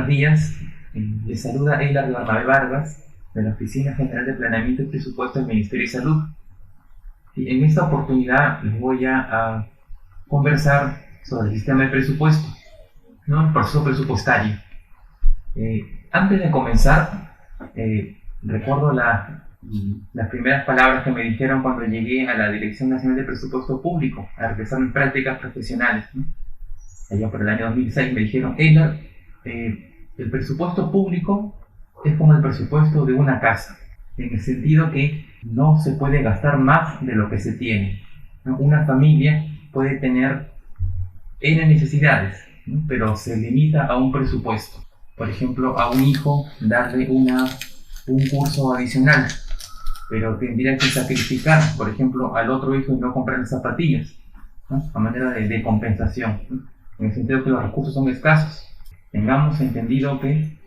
buenos días. Les saluda Eilar Bernabé Vargas, de la Oficina General de Planeamiento y Presupuesto del Ministerio de Salud. Y en esta oportunidad les voy a conversar sobre el sistema de presupuesto, ¿no? El proceso presupuestario. Antes de comenzar, recuerdo las primeras palabras que me dijeron cuando llegué a la Dirección Nacional de Presupuesto Público, a realizar mis prácticas profesionales, ¿no? Allá por el año 2006 me dijeron: Eilar, el presupuesto público es como el presupuesto de una casa, en el sentido que no se puede gastar más de lo que se tiene, ¿no? Una familia puede tener N necesidades, ¿no? Pero se limita a un presupuesto. Por ejemplo, a un hijo darle un curso adicional, pero tendría que sacrificar, por ejemplo, al otro hijo y no comprarle zapatillas, ¿no? A manera de compensación, ¿no? En el sentido que los recursos son escasos. Tengamos entendido que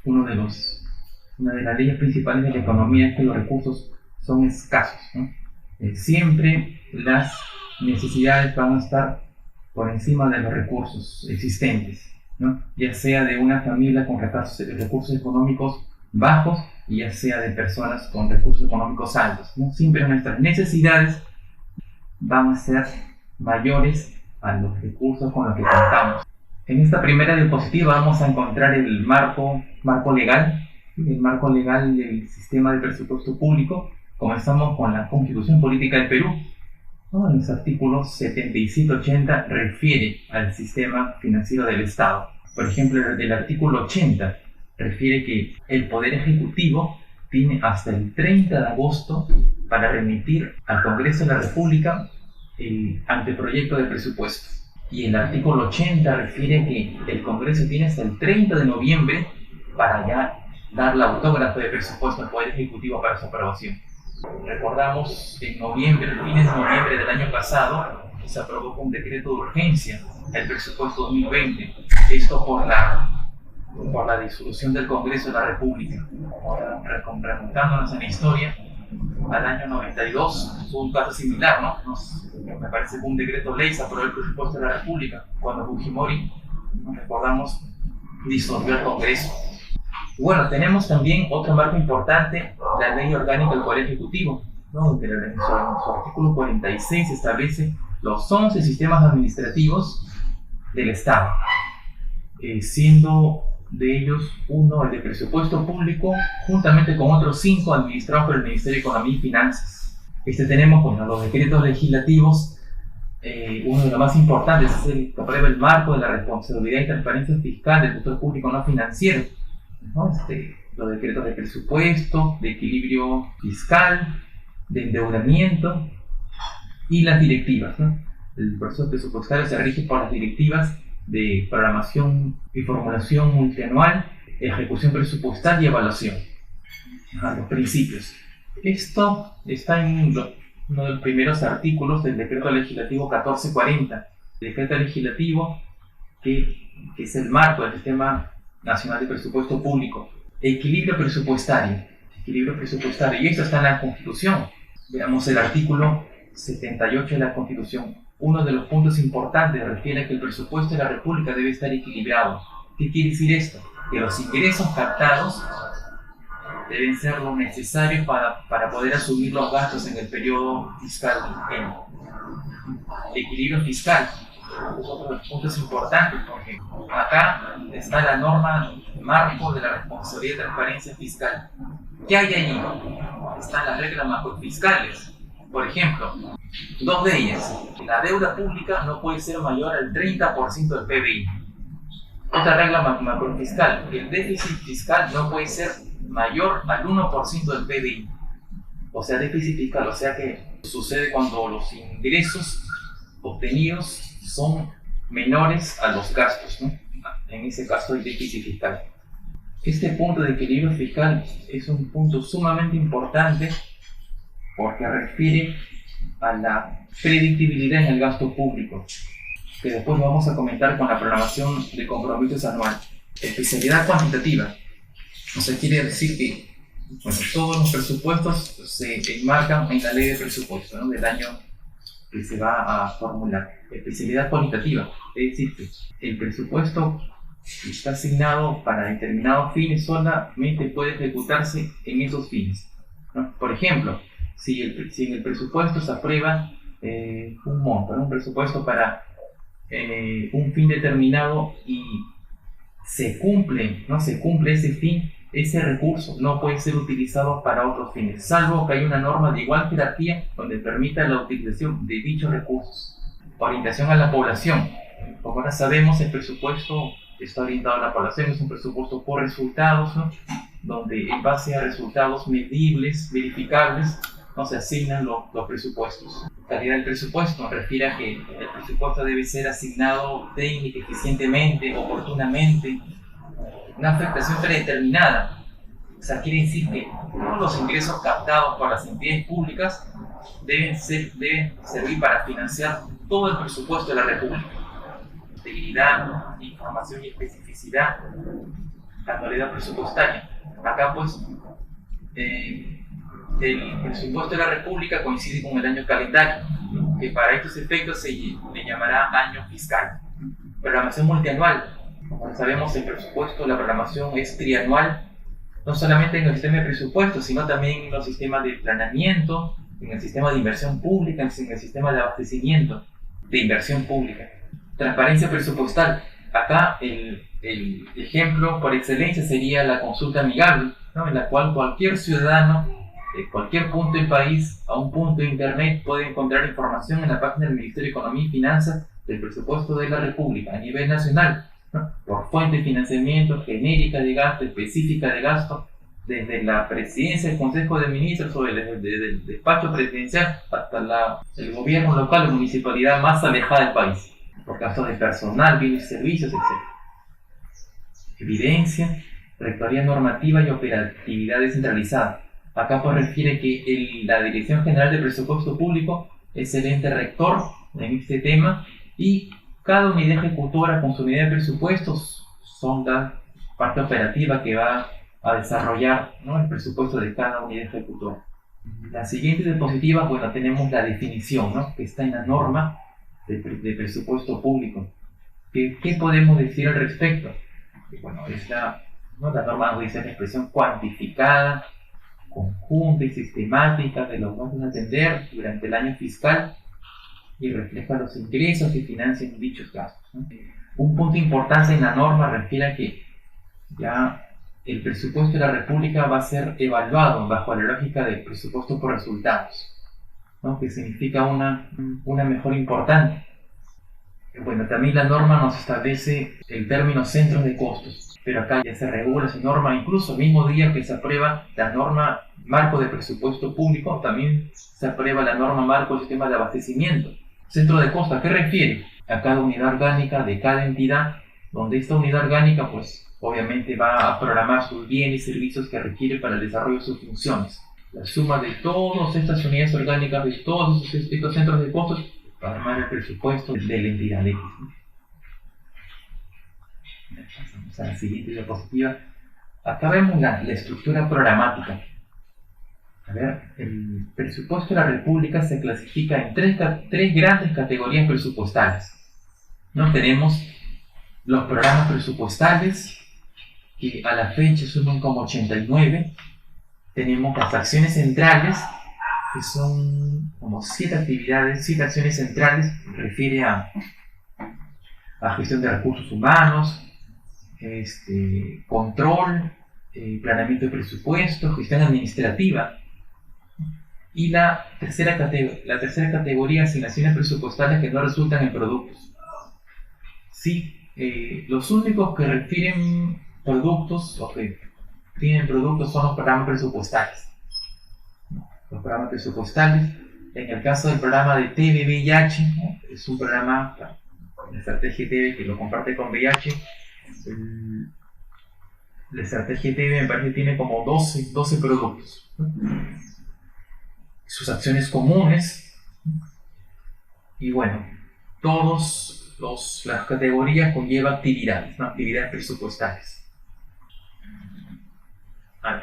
una de las leyes principales de la economía es que los recursos son escasos, ¿no? Siempre las necesidades van a estar por encima de los recursos existentes, ¿no? Ya sea de una familia con recursos económicos bajos y ya sea de personas con recursos económicos altos, ¿no? Siempre nuestras necesidades van a ser mayores a los recursos con los que contamos. En esta primera diapositiva vamos a encontrar el marco legal del sistema de presupuesto público. Comenzamos con la Constitución Política del Perú, ¿no? En los artículos 77 y 80 refiere al sistema financiero del Estado. Por ejemplo, el artículo 80 refiere que el Poder Ejecutivo tiene hasta el 30 de agosto para remitir al Congreso de la República el anteproyecto de presupuesto. Y el artículo 80 refiere que el Congreso tiene hasta el 30 de noviembre para ya dar la autógrafa de presupuesto al Poder Ejecutivo para su aprobación. Recordamos en fines de noviembre del año pasado, se aprobó un decreto de urgencia el presupuesto 2020. Esto por la disolución del Congreso de la República. Ahora, remontándonos en la historia, al año 92 fue un caso similar, ¿no? Me parece que un decreto ley se aprobó el presupuesto de la República cuando Fujimori, recordamos, disolvió el Congreso. Bueno, tenemos también otro marco importante, la Ley Orgánica del Poder Ejecutivo, ¿no? En su artículo 46 establece los 11 sistemas administrativos del Estado, siendo de ellos uno el de presupuesto público, juntamente con otros 5 administrados por el Ministerio de Economía y Finanzas. Tenemos, bueno, los decretos legislativos. Uno de los más importantes es el que aprueba el marco de la responsabilidad y transparencia fiscal del sector público no financiero, ¿no? Los decretos de presupuesto, de equilibrio fiscal, de endeudamiento y las directivas, ¿no? El proceso presupuestario se rige por las directivas de programación y formulación multianual, ejecución presupuestal y evaluación, los principios. Esto está en uno de los primeros artículos del decreto legislativo 1440, decreto legislativo que es el marco del Sistema Nacional de Presupuesto Público. Equilibrio presupuestario, y esto está en la Constitución. Veamos el artículo 78 de la Constitución. Uno de los puntos importantes refiere a que el presupuesto de la República debe estar equilibrado. ¿Qué quiere decir esto? Que los ingresos captados deben ser lo necesario para poder asumir los gastos en el periodo fiscal. Equilibrio fiscal es otro de los puntos importantes, porque acá está la norma marco de la responsabilidad y transparencia fiscal. ¿Qué hay ahí? Están las reglas macrofiscales. Por ejemplo, 2 de ellas: la deuda pública no puede ser mayor al 30% del PBI. Otra regla macrofiscal: el déficit fiscal no puede ser mayor al 1% del PBI. O sea, déficit fiscal, o sea que sucede cuando los ingresos obtenidos son menores a los gastos, ¿no? En ese caso el déficit fiscal. Este punto de equilibrio fiscal es un punto sumamente importante porque refiere a la predictibilidad en el gasto público, que después vamos a comentar con la programación de compromisos anual. Especialidad cuantitativa, o sea, quiere decir que, bueno, todos los presupuestos se enmarcan en la ley de presupuesto, ¿no? Del año que se va a formular. Especialidad cualitativa, es decir, que el presupuesto está asignado para determinados fines, solamente puede ejecutarse en esos fines, ¿no? Por ejemplo, si en el presupuesto se aprueba un monto, ¿no? Un presupuesto para un fin determinado y no se cumple ese fin, ese recurso no puede ser utilizado para otros fines, salvo que haya una norma de igual jerarquía donde permita la utilización de dichos recursos. Orientación a la población. Como ahora sabemos, el presupuesto está orientado a la población, es un presupuesto por resultados, ¿no? Donde en base a resultados medibles, verificables, no se asignan los presupuestos. Calidad del presupuesto refiere a que el presupuesto debe ser asignado técnica, eficientemente, oportunamente, una afectación predeterminada. O sea, quiere decir que todos los ingresos captados por las entidades públicas deben servir para financiar todo el presupuesto de la República. Integridad, información y especificidad, anualidad presupuestaria. Acá pues el presupuesto de la República coincide con el año calendario, que para estos efectos se le llamará año fiscal. Programación multianual. Como sabemos, el presupuesto, la programación es trianual, no solamente en el sistema de presupuesto, sino también en los sistemas de planeamiento, en el sistema de inversión pública, en el sistema de abastecimiento de inversión pública. Transparencia presupuestal. Acá el ejemplo por excelencia sería la consulta amigable, ¿no? En la cual cualquier ciudadano de cualquier punto del país a un punto de internet puede encontrar información en la página del Ministerio de Economía y Finanzas del presupuesto de la República a nivel nacional, ¿no? Por fuente de financiamiento, genérica de gasto, específica de gasto, desde la presidencia del Consejo de Ministros o desde el despacho presidencial hasta el gobierno local o municipalidad más alejada del país, por casos de personal, bienes y servicios, etc. Evidencia, rectoría normativa y operatividad descentralizada. Acá pues refiere que la Dirección General de Presupuesto Público es el ente rector en este tema y cada unidad ejecutora con su unidad de presupuestos son la parte operativa que va a desarrollar, ¿no? El presupuesto de cada unidad ejecutora. La siguiente diapositiva, bueno, tenemos la definición, ¿no? Que está en la norma de presupuesto público. ¿Qué podemos decir al respecto? Bueno, la norma nos dice la expresión cuantificada, conjunta y sistemática de los gastos a atender durante el año fiscal y refleja los ingresos que financian dichos gastos, ¿no? Un punto importante en la norma refiere a que ya el presupuesto de la República va a ser evaluado bajo la lógica del presupuesto por resultados, ¿no? Que significa una mejora importante. Bueno, también la norma nos establece el término centros de costos, pero acá ya se regula esa norma, incluso el mismo día que se aprueba la norma marco de presupuesto público, también se aprueba la norma marco del sistema de abastecimiento. Centro de costos, ¿a qué refiere? A cada unidad orgánica de cada entidad, donde esta unidad orgánica, pues, obviamente va a programar sus bienes y servicios que requiere para el desarrollo de sus funciones. La suma de todas estas unidades orgánicas, de todos estos centros de costos, para armar el presupuesto de la entidad X. Pasamos a la siguiente diapositiva. Acá vemos la estructura programática. A ver, el presupuesto de la República se clasifica en tres grandes categorías presupuestales, ¿no? Tenemos los programas presupuestales, que a la fecha suman como 89. Tenemos las acciones centrales, que son como 7 actividades, 7 acciones centrales, refiere a gestión de recursos humanos, control, planeamiento de presupuesto, gestión administrativa. Y la tercera categoría, asignaciones presupuestales que no resultan en productos. Sí, los únicos que refieren productos o que tienen productos son los programas presupuestales. Los programas presupuestales, en el caso del programa de TV-VIH, ¿no? Es un programa, la estrategia TV que lo comparte con VIH. La estrategia TV me parece que tiene como 12 productos, ¿no? Sus acciones comunes, y bueno, todas las categorías conllevan actividades, ¿no? Actividades presupuestales.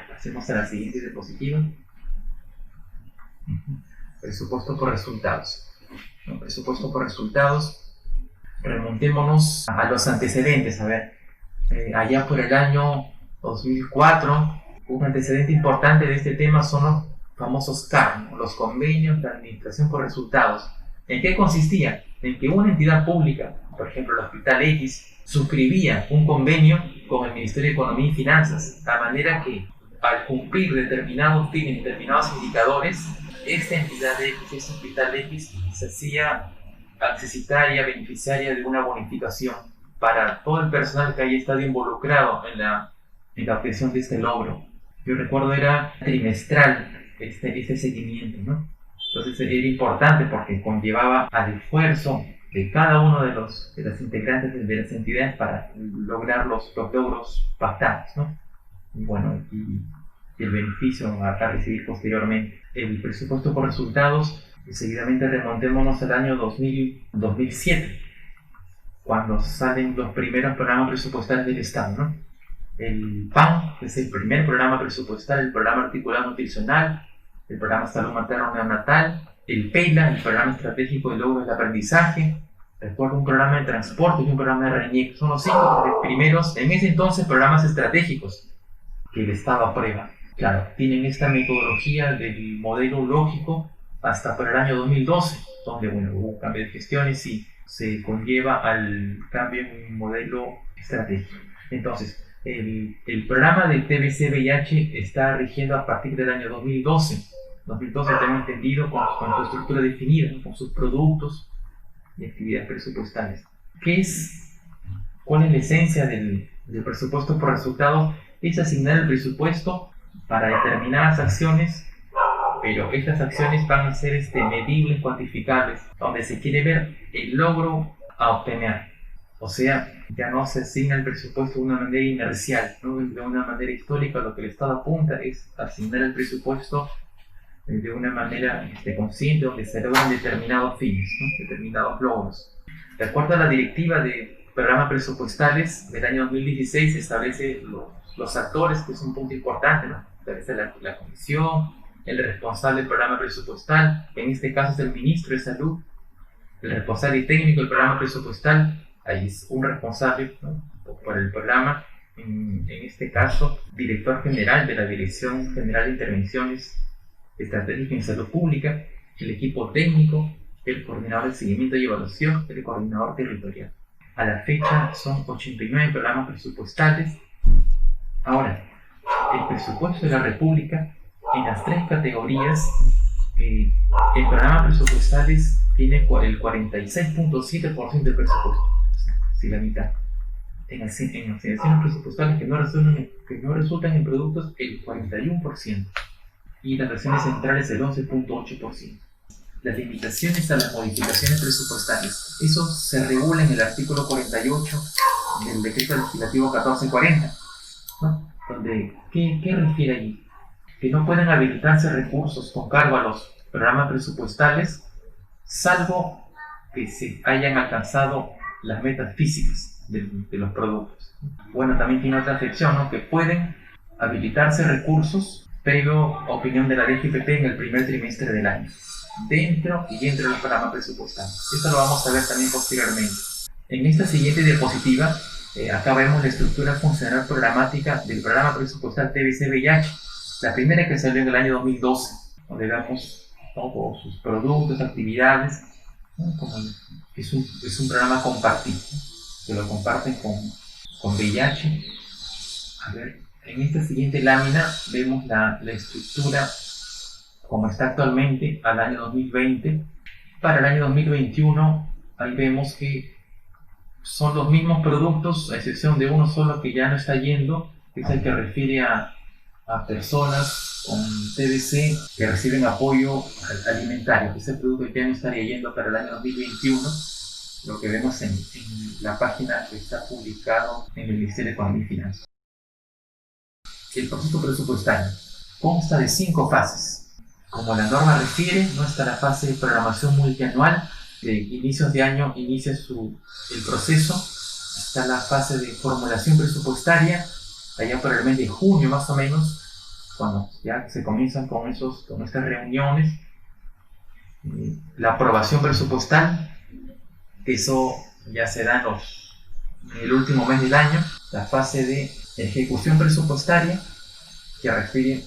Pasemos a la siguiente diapositiva. Presupuesto por resultados. ¿no? Presupuesto por resultados. Remontémonos a los antecedentes. A ver, allá por el año 2004, un antecedente importante de este tema son los famosos CAR, ¿no? Los convenios de administración por resultados. ¿En qué consistía? En que una entidad pública, por ejemplo el Hospital X, suscribía un convenio con el Ministerio de Economía y Finanzas, de manera que al cumplir determinados fines, determinados indicadores, esta entidad X, este Hospital X, se hacía accesitaria, beneficiaria de una bonificación para todo el personal que haya estado involucrado en la obtención de este logro. Yo recuerdo era trimestral este seguimiento, ¿no? Entonces era importante porque conllevaba al esfuerzo de cada uno de las integrantes de las entidades para lograr los logros pactados, ¿no? Y bueno, y el beneficio a recibir posteriormente. El presupuesto por resultados, y seguidamente remontémonos al año 2007, cuando salen los primeros programas presupuestales del Estado, ¿no? El PAN, que es el primer programa presupuestal, el programa articulado nutricional, el programa salud materno neonatal, el PELA, el programa estratégico de logro del aprendizaje, recuerdo un programa de transporte y un programa de RENIEC. Son los 5 primeros, en ese entonces, programas estratégicos que el Estado aprueba. Claro, tienen esta metodología del modelo lógico hasta por el año 2012, donde bueno, hubo un cambio de gestiones y se conlleva al cambio en un modelo estratégico. Entonces, el programa de TBC-VIH está rigiendo a partir del año 2012. 2012 tengo entendido con su estructura definida, con sus productos y actividades presupuestales. ¿Cuál es la esencia del presupuesto por resultados? Es asignar el presupuesto para determinadas acciones, pero estas acciones van a ser medibles, cuantificables, donde se quiere ver el logro a obtener. O sea, ya no se asigna el presupuesto de una manera inercial, ¿no? De una manera histórica. Lo que el Estado apunta es asignar el presupuesto de una manera consciente, donde se logran determinados fines, ¿no? Determinados logros. De acuerdo a la directiva de programas presupuestales del año 2016, se establece los actores, que es un punto importante, ¿no? Establece la comisión, el responsable del programa presupuestal, en este caso es el ministro de Salud, el responsable técnico del programa presupuestal. Ahí es un responsable, ¿no? Por el programa, en este caso, director general de la Dirección General de Intervenciones Estratégicas en Salud Pública, el equipo técnico, el coordinador de seguimiento y evaluación, el coordinador territorial. A la fecha son 89 programas presupuestales. Ahora, el presupuesto de la República, en las 3 categorías, el programa presupuestales tiene el 46.7% del presupuesto. Si la mitad. En asignaciones presupuestales que no resultan en productos, el 41%. Y las acciones centrales, el 11.8%. Las limitaciones a las modificaciones presupuestales. Eso se regula en el artículo 48 del decreto legislativo 1440, ¿no? Donde, ¿qué refiere allí? Que no pueden habilitarse recursos con cargo a los programas presupuestales, salvo que se hayan alcanzado las metas físicas de los productos. Bueno, también tiene otra sección, ¿no? Que pueden habilitarse recursos previo opinión de la DGPP en el primer trimestre del año, dentro y entre los programas presupuestales. Esto lo vamos a ver también posteriormente. En esta siguiente diapositiva, acá vemos la estructura funcional programática del programa presupuestal TBC-VIH, la primera que salió en el año 2012, donde vemos todos sus productos, actividades, ¿no? Como es un programa compartido, ¿no? Que lo comparten con VIH. A ver, en esta siguiente lámina vemos la estructura como está actualmente al año 2020. Para el año 2021, ahí vemos que son los mismos productos, a excepción de uno solo que ya no está yendo, que es el que refiere a personas con TBC que reciben apoyo alimentario. Ese producto ya no estaría yendo para el año 2021, lo que vemos en la página que está publicado en el Ministerio de Economía y Finanzas. El proceso presupuestario consta de 5 fases. Como la norma refiere, no está la fase de programación multianual, de inicios de año inicia el proceso. Está la fase de formulación presupuestaria, allá por el mes de junio más o menos, cuando ya se comienzan con estas reuniones. La aprobación presupuestal, eso ya se da en el último mes del año. La fase de ejecución presupuestaria, que refiere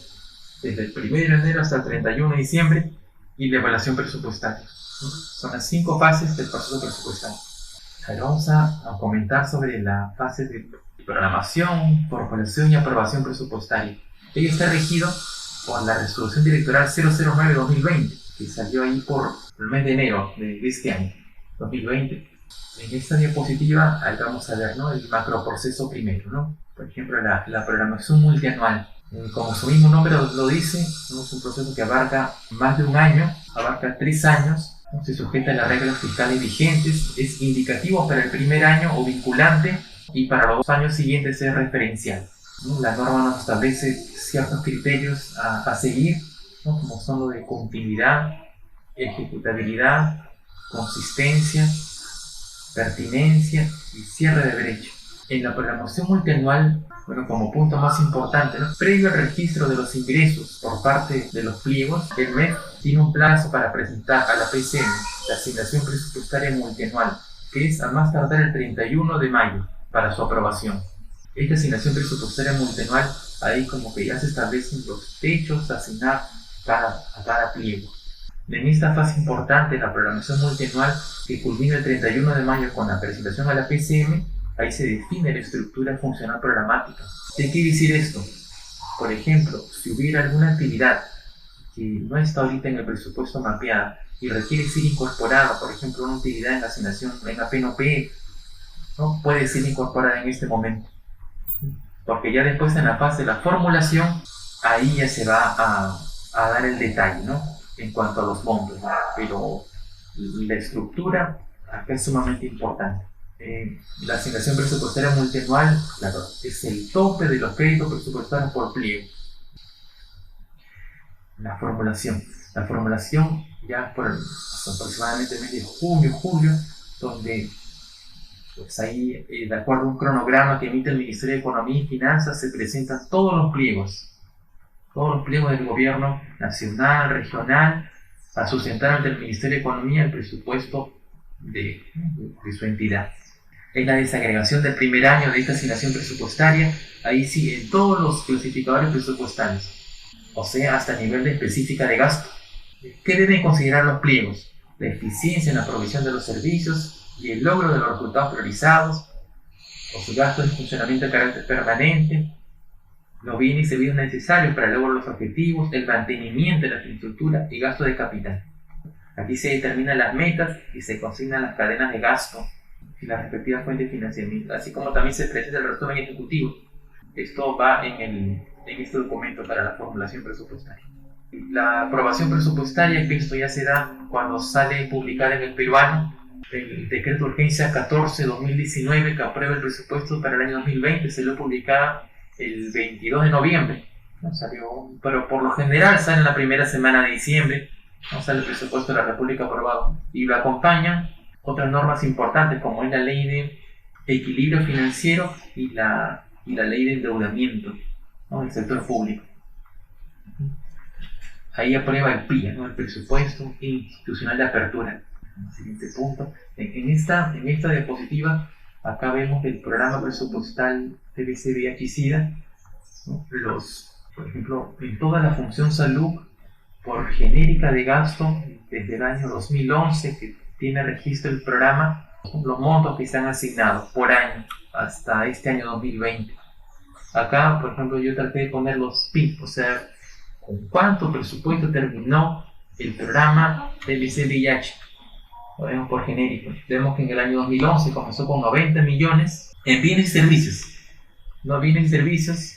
desde el 1 de enero hasta el 31 de diciembre, y la evaluación presupuestaria. Son las 5 fases del proceso presupuestario. Ahora vamos a comentar sobre la fase de programación, formulación y aprobación presupuestaria. Ello está regido por la resolución directoral 009-2020, que salió ahí por el mes de enero de este año, 2020. En esta diapositiva ahí vamos a ver, ¿no?, el macroproceso primero, ¿no? Por ejemplo, la programación multianual. Como su mismo nombre lo dice, ¿no?, es un proceso que abarca más de un año, abarca 3 años, ¿no? Se sujeta a las reglas fiscales vigentes, es indicativo para el primer año o vinculante, y para los 2 años siguientes es referencial, ¿no? La norma nos establece ciertos criterios a seguir, ¿no?, como son los de continuidad, ejecutabilidad, consistencia, pertinencia y cierre de brecha. En la programación multianual, bueno, como punto más importante, ¿no?, previo al registro de los ingresos por parte de los pliegos, el MEF tiene un plazo para presentar a la PCM la asignación presupuestaria multianual, que es a más tardar el 31 de mayo para su aprobación. Esta asignación presupuestaria multianual, ahí como que ya se establecen los techos a asignar a cada pliego. En esta fase importante, la programación multianual, que culmina el 31 de mayo con la presentación a la PCM, ahí se define la estructura funcional programática. ¿Qué quiere decir esto? Por ejemplo, si hubiera alguna actividad que no está ahorita en el presupuesto mapeada y requiere ser incorporada, por ejemplo, una utilidad en la asignación en AP-NOP, ¿no?, puede ser incorporada en este momento. Porque ya después, en la fase de la formulación, ahí ya se va a dar el detalle, ¿no?, en cuanto a los montos, ¿no? Pero la estructura acá es sumamente importante. La asignación presupuestaria multianual, claro, es el tope de los créditos presupuestarios por pliego. La formulación ya por aproximadamente el mes de junio, julio, donde pues ahí, de acuerdo a un cronograma que emite el Ministerio de Economía y Finanzas, se presentan todos los pliegos del gobierno nacional, regional, a sustentar ante el Ministerio de Economía el presupuesto de su entidad. En la desagregación del primer año de esta asignación presupuestaria, ahí sí, en todos los clasificadores presupuestarios, o sea, hasta el nivel de específica de gasto. ¿Qué deben considerar los pliegos? La eficiencia en la provisión de los servicios y el logro de los resultados priorizados, o sus gastos de funcionamiento de carácter permanente, los bienes y servicios necesarios para el logro de los objetivos, el mantenimiento de la infraestructura y gasto de capital. Aquí se determinan las metas y se consignan las cadenas de gasto y las respectivas fuentes de financiamiento, así como también se precisa el resumen ejecutivo. Esto va en este documento para la formulación presupuestaria. La aprobación presupuestaria, que esto ya se da cuando sale publicada en el peruano el decreto de urgencia 14-2019 que aprueba el presupuesto para el año 2020, se lo publicada el 22 de noviembre, ¿no? Pero por lo general sale en la primera semana de diciembre, ¿no? Sale el presupuesto de la República aprobado, y lo acompañan otras normas importantes como es la ley de equilibrio financiero y la ley de endeudamiento, ¿no?, del sector público. Ahí aprueba el PIA, ¿no?, el presupuesto institucional de apertura. El siguiente punto. En esta diapositiva, acá vemos el programa presupuestal TBC-VIH-Sida, ¿no? Por ejemplo, en toda la función salud, por genérica de gasto, desde el año 2011, que tiene registro el programa, los montos que están asignados por año hasta este año 2020. Acá, por ejemplo, yo traté de poner los PIB, o sea, con cuánto presupuesto terminó el programa TBC-VIH. Lo vemos por genérico. Vemos que en el año 2011 comenzó con 90 millones en bienes y servicios. No, bienes y servicios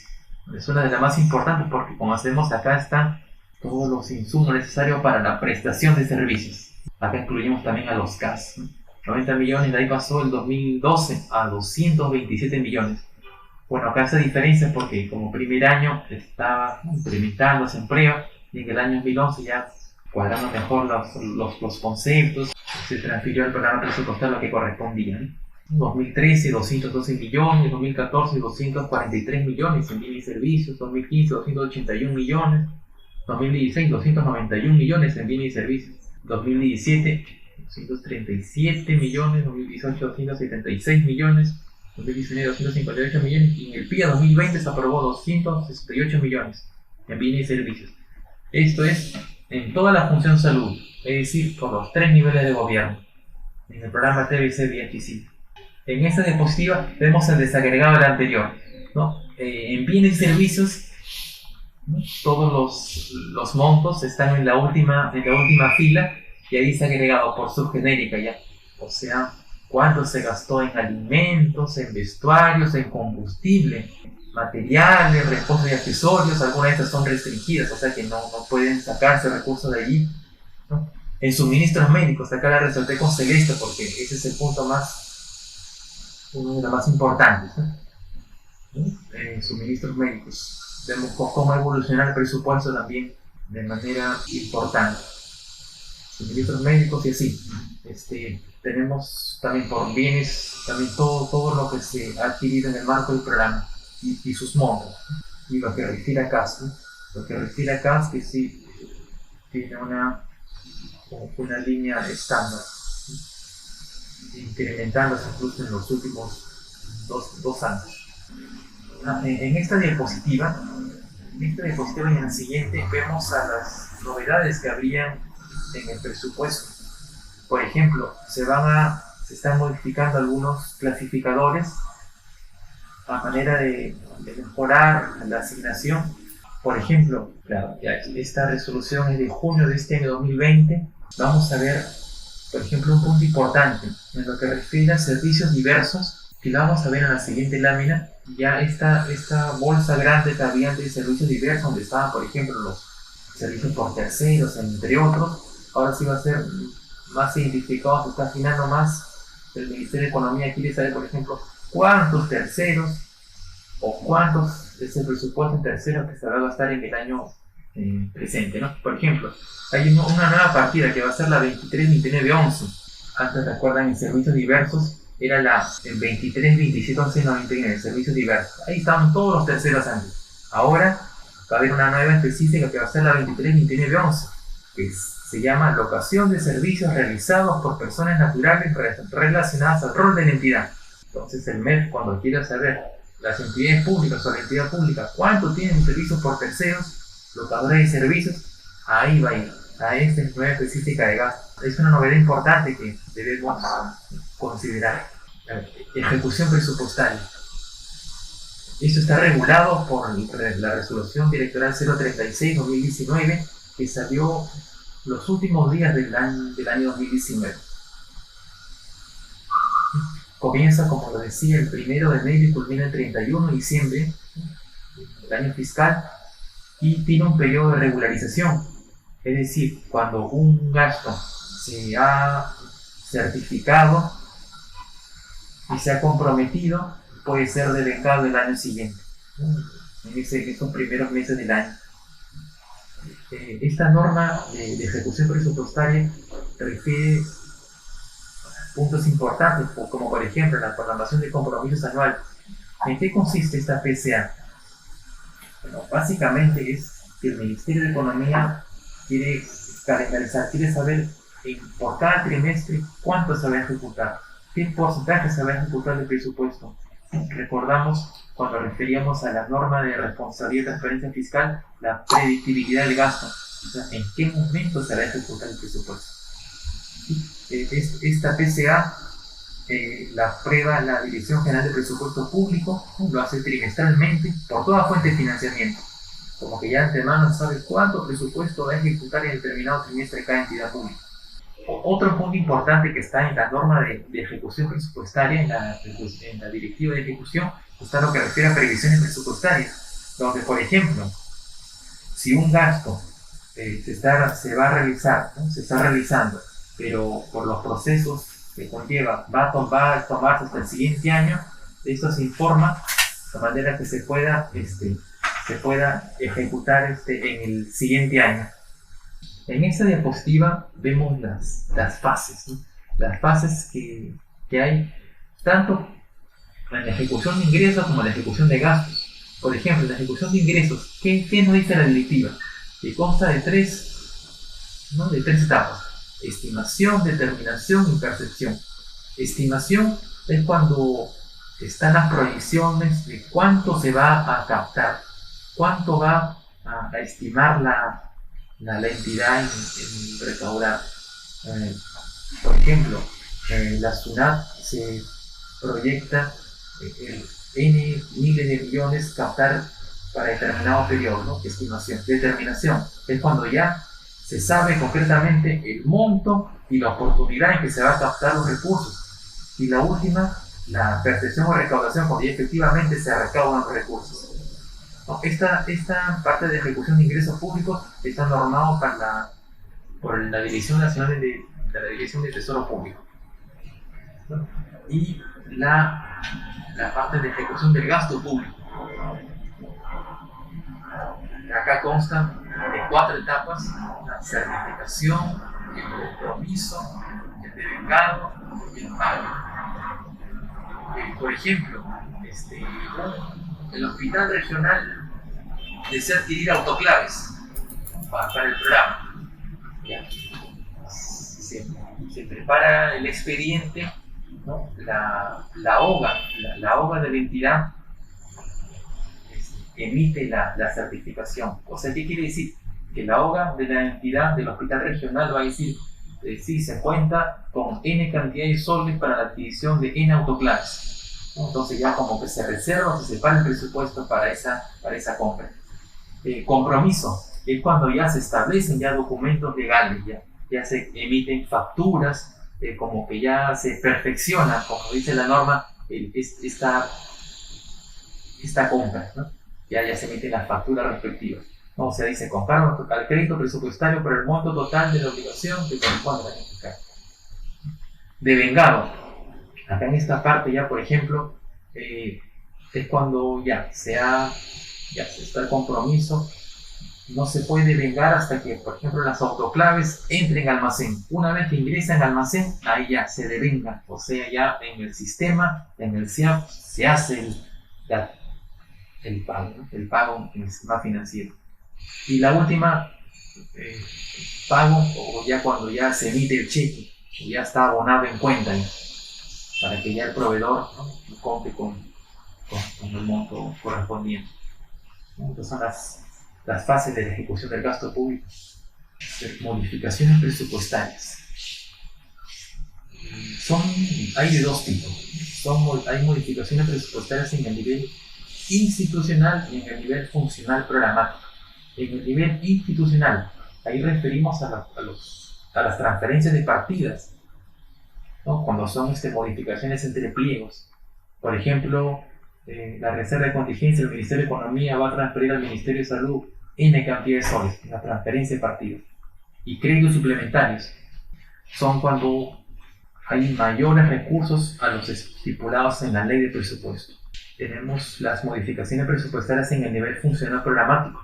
es una de las más importantes porque, como hacemos, acá están todos los insumos necesarios para la prestación de servicios. Acá incluimos también a los CAS, ¿no? 90 millones, de ahí pasó el 2012 a 227 millones. Bueno, acá esa diferencia es porque como primer año estaba implementándose en prueba, y en el año 2011 ya cuadrando mejor los conceptos, se transfirió al programa presupuestario lo que correspondía, ¿no? 2013, 212 millones, 2014, 243 millones en bienes y servicios, 2015, 281 millones, 2016, 291 millones en bienes y servicios. 2017, 237 millones, 2018, 276 millones, 2019, 258 millones, y en el PIA 2020 se aprobó 268 millones en bienes y servicios. Esto es en toda la función salud, es decir, por los 3 niveles de gobierno, en el programa TBC BHC. En esta diapositiva vemos el desagregado del anterior, ¿no? En bienes y servicios, ¿no? Todos los montos están en la última fila, y ahí se ha agregado por subgenérica ya, o sea, cuánto se gastó en alimentos, en vestuarios, en combustible, materiales, repuestos y accesorios. Algunas de estas son restringidas, o sea que no pueden sacarse recursos de allí, ¿no? En suministros médicos, acá la resalté con celeste porque ese es el punto uno de los más importantes, ¿no? En suministros médicos vemos cómo evoluciona el presupuesto también de manera importante. Suministros médicos y así. Tenemos también por bienes, también todo lo que se ha adquirido en el marco del programa y sus montos. Y lo que refiere a CAS, ¿no? Lo que refiere a CAS, que sí tiene una línea estándar, incrementándose incluso en los últimos dos años. En esta diapositiva y en la siguiente vemos a las novedades que habrían en el presupuesto. Por ejemplo, se están modificando algunos clasificadores a manera de mejorar la asignación. Por ejemplo, esta resolución es de junio de este año 2020. Vamos a ver, por ejemplo, un punto importante en lo que refiere a servicios diversos, que lo vamos a ver en la siguiente lámina. Ya esta bolsa grande que había de servicios diversos, donde estaban, por ejemplo, los servicios por terceros, entre otros, ahora sí va a ser más identificado, se está afinando más. El Ministerio de Economía quiere saber, por ejemplo, cuántos terceros o cuántos es el presupuesto en terceros que se va a gastar en el año presente, ¿no? Por ejemplo, hay una nueva partida que va a ser la 232911. Antes, recuerdan, en servicios diversos era el 23271199, servicios diversos. Ahí estaban todos los terceros antes. Ahora va a haber una nueva específica que va a ser la 232911, que se llama locación de servicios realizados por personas naturales relacionadas al rol de la entidad. Entonces el MEF, cuando quiera saber las entidades públicas o la entidad pública cuánto tienen servicios por terceros, locadores de servicios, ahí va a ir a esta nueva específica de gasto. Es una novedad importante que debemos considerar. Ejecución presupuestaria. Esto está regulado por la resolución directoral 036-2019, que salió los últimos días del año 2019. Comienza, como lo decía, el 1 de enero y culmina el 31 de diciembre del año fiscal, y tiene un periodo de regularización. Es decir, cuando un gasto se ha certificado y se ha comprometido, puede ser devengado el año siguiente, en estos primeros meses del año. Esta norma de ejecución presupuestaria refiere a puntos importantes, como por ejemplo la programación de compromisos anuales. ¿En qué consiste esta PCA? Bueno, básicamente es que el Ministerio de Economía quiere calendarizar, quiere saber por cada trimestre cuánto se va a ejecutar, qué porcentaje se va a ejecutar del presupuesto. Recordamos, cuando referíamos a la norma de responsabilidad y transparencia fiscal, la predictibilidad del gasto, o sea, en qué momento se va a ejecutar el presupuesto. Esta PCA la aprueba la Dirección General de Presupuesto Público, lo hace trimestralmente por toda fuente de financiamiento, como que ya de antemano sabe cuánto presupuesto va a ejecutar en determinado trimestre cada entidad pública. Otro punto importante que está en la norma de ejecución presupuestaria, en la directiva de ejecución, está lo que refiere a previsiones presupuestarias, donde, por ejemplo, si un gasto se va a realizar, ¿no? Se está realizando, pero por los procesos que conlleva va a tomarse hasta el siguiente año, esto se informa de manera que se pueda ejecutar en el siguiente año. En esta diapositiva vemos las fases, ¿no? Las fases que hay tanto en la ejecución de ingresos como en la ejecución de gastos. Por ejemplo, en la ejecución de ingresos, ¿qué nos dice la directiva? Que consta de tres etapas. estimación, determinación y percepción. Estimación es cuando están las proyecciones de cuánto se va a captar, cuánto va a estimar la entidad en recaudar. Por ejemplo, la SUNAT se proyecta N miles de millones captar para determinado periodo, ¿no? Estimación. Determinación es cuando ya se sabe concretamente el monto y la oportunidad en que se va a captar los recursos. Y la última, la percepción o recaudación, cuando ya efectivamente se recaudan los recursos. ¿No? Esta parte de ejecución de ingresos públicos está normado por la Dirección Nacional de la Dirección de Tesoro Público. ¿No? Y la parte de ejecución del gasto público. Acá constan de 4 etapas: la certificación, el compromiso, el devengado y el pago. Por ejemplo, el hospital regional desea adquirir autoclaves para el programa. Ya. Se prepara el expediente, ¿no? La OGA de la entidad emite la certificación. O sea, ¿qué quiere decir? Que la OGA de la entidad del hospital regional va a decir sí, se cuenta con N cantidad de soles para la adquisición de N autoclaves. Entonces ya como que se reserva, se separa el presupuesto para esa compra. Compromiso es cuando ya se establecen ya documentos legales, ya se emiten facturas, como que ya se perfecciona, como dice la norma, esta compra, ¿no? Ya se emiten las facturas respectivas. ¿No? O sea, dice, con cargo al crédito presupuestario por el monto total de la obligación que corresponde al año fiscal. Devengado. Acá en esta parte ya, por ejemplo, es cuando ya se está el compromiso. No se puede devengar hasta que, por ejemplo, las autoclaves entren al almacén. Una vez que ingresan al almacén, ahí ya se devengan. O sea, ya en el sistema, en el SIAP, se hace el pago, ¿no? El pago en el sistema financiero. Y la última, pago, o ya cuando ya se emite el cheque, o ya está abonado en cuenta, ¿no? Para que ya el proveedor, ¿no? Compre con el monto correspondiente. Entonces son las fases de la ejecución del gasto público. Modificaciones presupuestarias. Hay de dos tipos. Hay modificaciones presupuestarias en el nivel institucional y en el nivel funcional programático. En el nivel institucional, ahí referimos a las transferencias de partidas, ¿no? Cuando son modificaciones entre pliegos. Por ejemplo, la reserva de contingencia del Ministerio de Economía va a transferir al Ministerio de Salud N cantidad de soles, la transferencia de partidas. Y créditos suplementarios son cuando hay mayores recursos a los estipulados en la ley de presupuesto. Tenemos las modificaciones presupuestarias en el nivel funcional programático.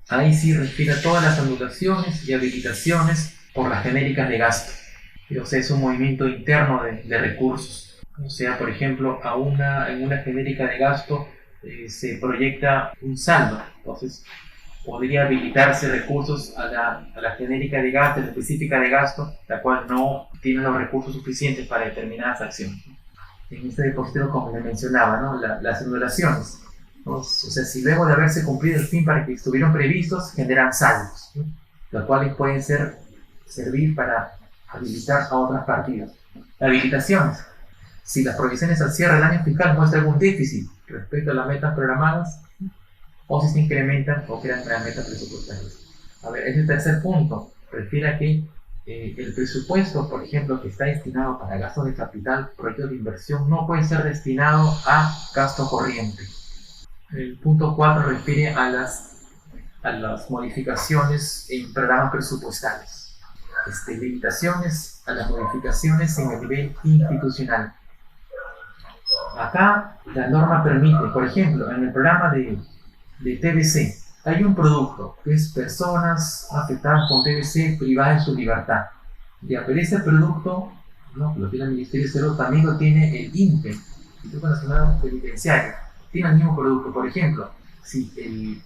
Ahí sí refiere a todas las anulaciones y habilitaciones por las genéricas de gasto. O sea, es un movimiento interno de recursos. O sea, por ejemplo, en una genérica de gasto se proyecta un saldo. Entonces, podría habilitarse recursos a la genérica de gasto, la específica de gasto, la cual no tiene los recursos suficientes para determinadas acciones. En este diapositiva, como le mencionaba, ¿no? Las anulaciones, ¿no? O sea, si luego de haberse cumplido el fin para que estuvieron previstos, generan saldos, ¿no? Los cuales pueden servir para habilitar a otras partidas. Habilitaciones. Si las proyecciones al cierre del año fiscal muestran algún déficit respecto a las metas programadas, o si se incrementan o crean nuevas metas presupuestarias. A ver, ese tercer punto refiere a que el presupuesto, por ejemplo, que está destinado para gastos de capital, proyectos de inversión, no puede ser destinado a gasto corriente. El punto 4 refiere a las modificaciones en programas presupuestales. Limitaciones a las modificaciones en el nivel institucional. Acá la norma permite, por ejemplo, en el programa de TBC, hay un producto que es personas afectadas con TBC privadas de su libertad. Ya, pero ese producto, ¿no? Lo tiene el Ministerio de Salud, también lo tiene el INPE, Instituto Nacional Penitenciario. Tiene el mismo producto. Por ejemplo, si el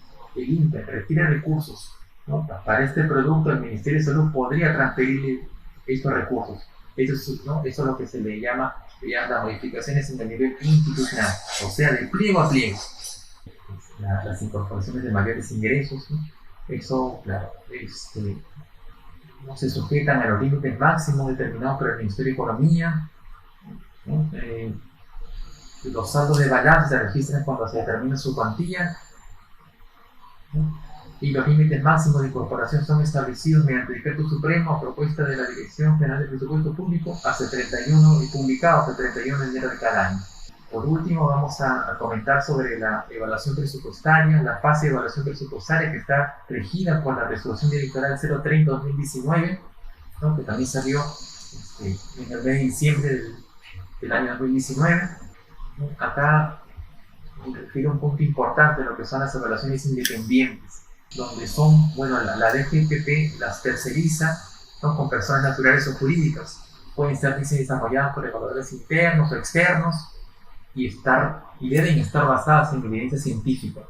INPE requiere recursos ¿no? Para este producto el Ministerio de Salud podría transferir estos recursos. ¿No? Eso es lo que se le llama las modificaciones en el nivel institucional, o sea, de pliego a pliego. Las incorporaciones de mayores ingresos, ¿no? Eso, claro, no se sujetan a los límites máximos determinados por el Ministerio de Economía, ¿no? Los saldos de balance se registran cuando se determina su cuantía, ¿no? Y los límites máximos de incorporación son establecidos mediante decreto supremo a propuesta de la Dirección General de Presupuesto Público hace 31 y publicado hasta 31 de enero de cada año. Por último, vamos a comentar sobre la evaluación presupuestaria, la fase de evaluación presupuestaria que está regida por la Resolución Directoral 030-2019, ¿no? Que también salió en el mes de diciembre del año 2019. ¿No? Acá me refiero a un punto importante de lo que son las evaluaciones independientes, donde son, bueno, la DGPP las terceriza, ¿no? Con personas naturales o jurídicas. Pueden ser desarrolladas por evaluadores internos o externos y deben estar basadas en evidencia científica.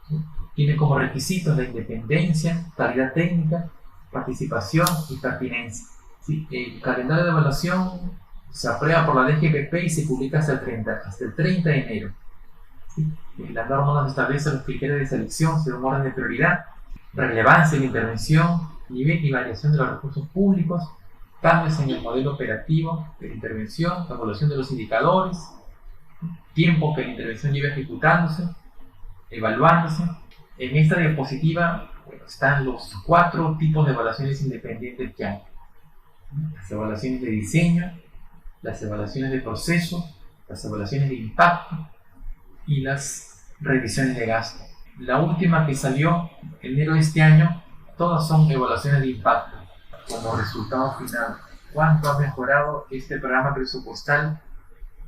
¿Sí? Tiene como requisitos la independencia, calidad técnica, participación y pertinencia. ¿Sí? El calendario de evaluación se aprueba por la DGPP y se publica hasta el 30 de enero. ¿Sí? Las normas nos establecen los criterios de selección según orden de prioridad, relevancia de la intervención, nivel y variación de los recursos públicos, cambios en el modelo operativo de la intervención, evaluación de los indicadores, tiempo que la intervención lleva ejecutándose, evaluándose. En esta diapositiva, bueno, están los 4 tipos de evaluaciones independientes que hay. Las evaluaciones de diseño, las evaluaciones de proceso, las evaluaciones de impacto y las revisiones de gasto. La última que salió en enero de este año, todas son evaluaciones de impacto, como resultado final. ¿Cuánto ha mejorado este programa presupuestal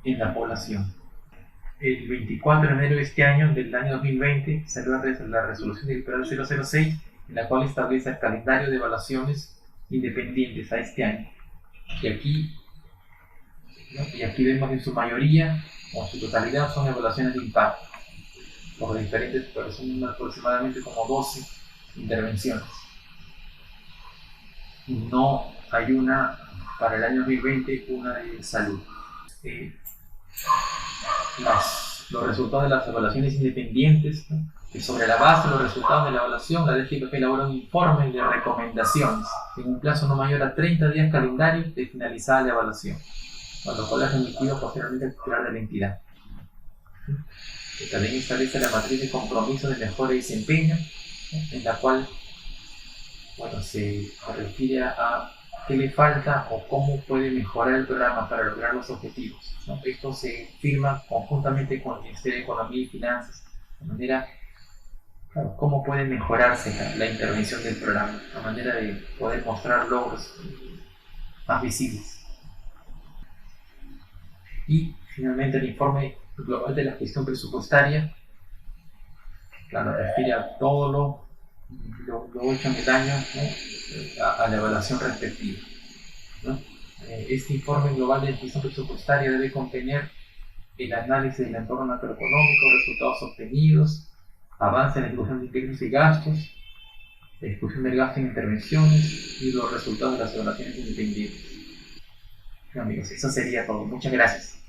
en la población? El 24 de enero de este año, del año 2020, salió la resolución directoral 006, en la cual establece el calendario de evaluaciones independientes a este año. Y aquí vemos en su mayoría, o en su totalidad, son evaluaciones de impacto, por diferentes personas, aproximadamente como 12 intervenciones. No hay una para el año 2020, una de salud. Los resultados de las evaluaciones independientes, ¿no? Que sobre la base de los resultados de la evaluación, la DGPP elabora un informe de recomendaciones en un plazo no mayor a 30 días calendarios de finalizada la evaluación, con lo cual es remitido posteriormente al titular de la entidad. Que también establece la matriz de compromiso de mejora y desempeño, ¿no? En la cual, bueno, se refiere a qué le falta o cómo puede mejorar el programa para lograr los objetivos, ¿no? Esto se firma conjuntamente con el Ministerio de Economía y Finanzas, de manera, claro, cómo puede mejorarse la intervención del programa, de manera de poder mostrar logros más visibles. Y finalmente el informe global de la gestión presupuestaria, claro, refiere a todo lo hecho en el año, ¿no? a la evaluación respectiva, ¿no? Este informe global de gestión presupuestaria debe contener el análisis del entorno macroeconómico, resultados obtenidos, avance en la ejecución de ingresos y gastos, la ejecución del gasto en intervenciones y los resultados de las evaluaciones independientes. Bueno, amigos, eso sería todo. Muchas gracias.